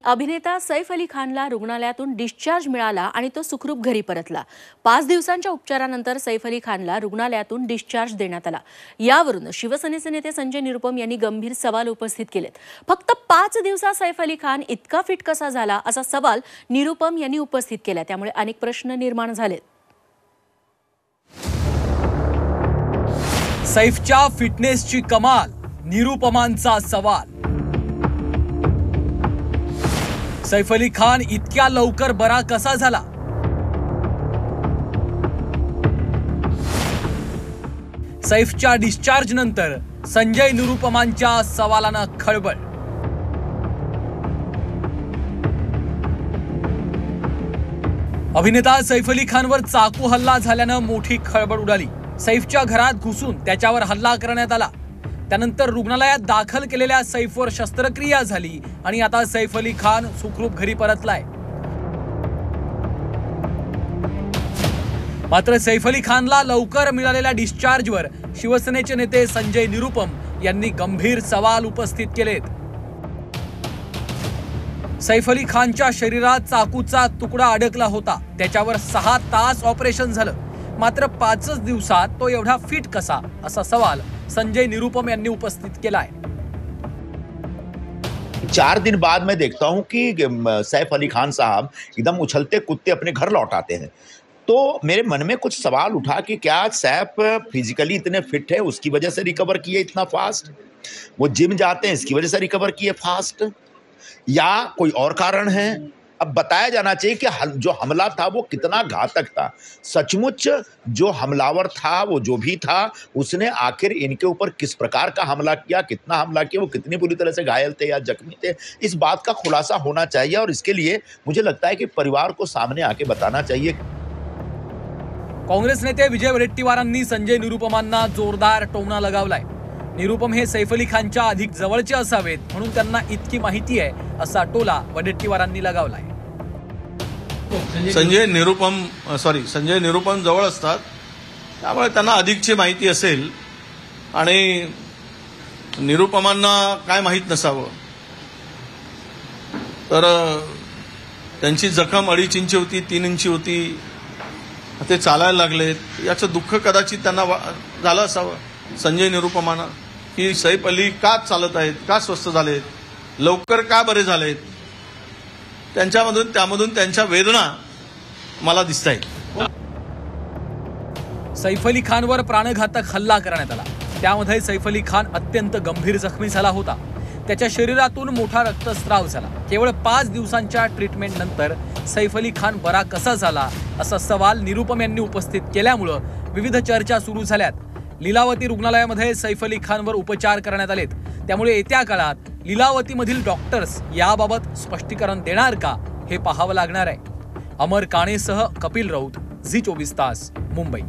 अभिनेता सैफ अली खानला रुग्णालयातून डिस्चार्ज मिळाला आणि तो सुखरूप घरी परतला। 5 दिवसांच्या उपचारानंतर सैफ अली खानला रुग्णालयातून डिस्चार्ज देण्यात आला। यावरून शिवसेनेचे नेते संजय निरुपम यांनी गंभीर सवाल उपस्थित केलेत। फक्त 5 दिवसात सैफ अली खान इतका फिट कसा झाला असा सवाल निरुपम यांनी उपस्थित केला। त्यामुळे अनेक प्रश्न निर्माण झालेत। सैफच्या फिटनेसची कमाल, निरुपमांचा सवाल। सैफ अली खान इतक्या लवकर बरा कसा झाला? सैफच्या डिस्चार्ज नंतर संजय निरुपमांच्या सवालानं खळबळ। अभिनेता सैफ अली खानवर चाकू हल्ला झाल्यानं मोठी खळबळ उडाली। सैफच्या घरात घुसून त्याच्यावर हल्ला करण्यात आला। त्यानंतर रुग्णालयात दाखल केलेल्या सैफवर शस्त्रक्रिया झाली आणि आता सैफ अली खान सुखरूप घरी परतलाय। मात्र सैफ अली खानला लवकर मिळालेल्या डिस्चार्जवर शिवसेनेचे नेते संजय निरुपम यांनी गंभीर सवाल उपस्थित केलेत। सैफ अली खानच्या शरीरात चाकूचा तुकडा अडकला होता। त्याच्यावर 6 तास ऑपरेशन झालं। मात्र 5 दिवसात तो एवढा फिट कसा असा सवाल संजय निरुपम यांनी उपस्थित केलाय। 4 दिन बाद मैं देखता हूं कि सैफ अली खान साहब एकदम उछलते कूदते अपने घर लौट आते हैं। तो मेरे मन में कुछ सवाल उठा कि क्या सैफ फिजिकली इतने फिट है, उसकी वजह से रिकवर किए इतना फास्ट? वो जिम जाते हैं इसकी वजह से रिकवर किए फास्ट, या कोई और कारण है? अब बताया जाना चाहिए कि जो हमला था वो कितना घातक था। सचमुच जो हमलावर था, वो जो भी था, उसने आखिर इनके ऊपर किस प्रकार का हमला किया, कितना हमला किया, वो कितनी बुरी तरह से घायल थे या जख्मी थे, इस बात का खुलासा होना चाहिए। और इसके लिए मुझे लगता है कि परिवार को सामने आके बताना चाहिए। काँग्रेस नेते विजय वडेट्टीवारांनी संजय निरुपमांना जोरदार टोमणा लगावलाय। निरुपम हे सैफ अली खानच्या अधिक जवळचे असावेत म्हणून त्यांना इतकी माहिती आहे असा टोला वडेट्टीवारांनी लगावलाय। संजय निरुपम जवळ असतात, त्यामुळे त्यांना अधिकची माहिती असेल आणि निरुपमांना काय माहित नसावं। तर त्यांची जखम 2.5 इंची होती, 3 इंची होती, ते चालायला लागलेत, याचं दुःख कदाचित त्यांना झालं असावं संजय निरुपमांना, की सैफ अली का चालत आहेत, का स्वस्थ झालेत, लवकर का बरे झालेत, त्यामधून त्यांच्या वेदना मला दिसत आहेत। सैफ अली खानवर प्राणघातक हल्ला करण्यात आला। त्यामध्ये सैफ अली खान अत्यंत गंभीर जखमी झाला होता। त्याच्या शरीरातून मोठा रक्तस्राव झाला। केवळ 5 दिवसांच्या ट्रीटमेंट नंतर सैफ अली खान बरा कसा झाला असा सवाल निरुपम यांनी उपस्थित केल्यामुळे विविध चर्चा सुरू झाल्यात। लीलावती रुग्णालयामध्ये सैफ अली खानवर उपचार करण्यात आलेत। त्यामुळे येत्या काळात लीलावतीमधील डॉक्टर्स याबाबत स्पष्टीकरण देणार का हे पाहावं लागणार आहे। अमर काणेसह कपिल राऊत, झी 24 तास, मुंबई।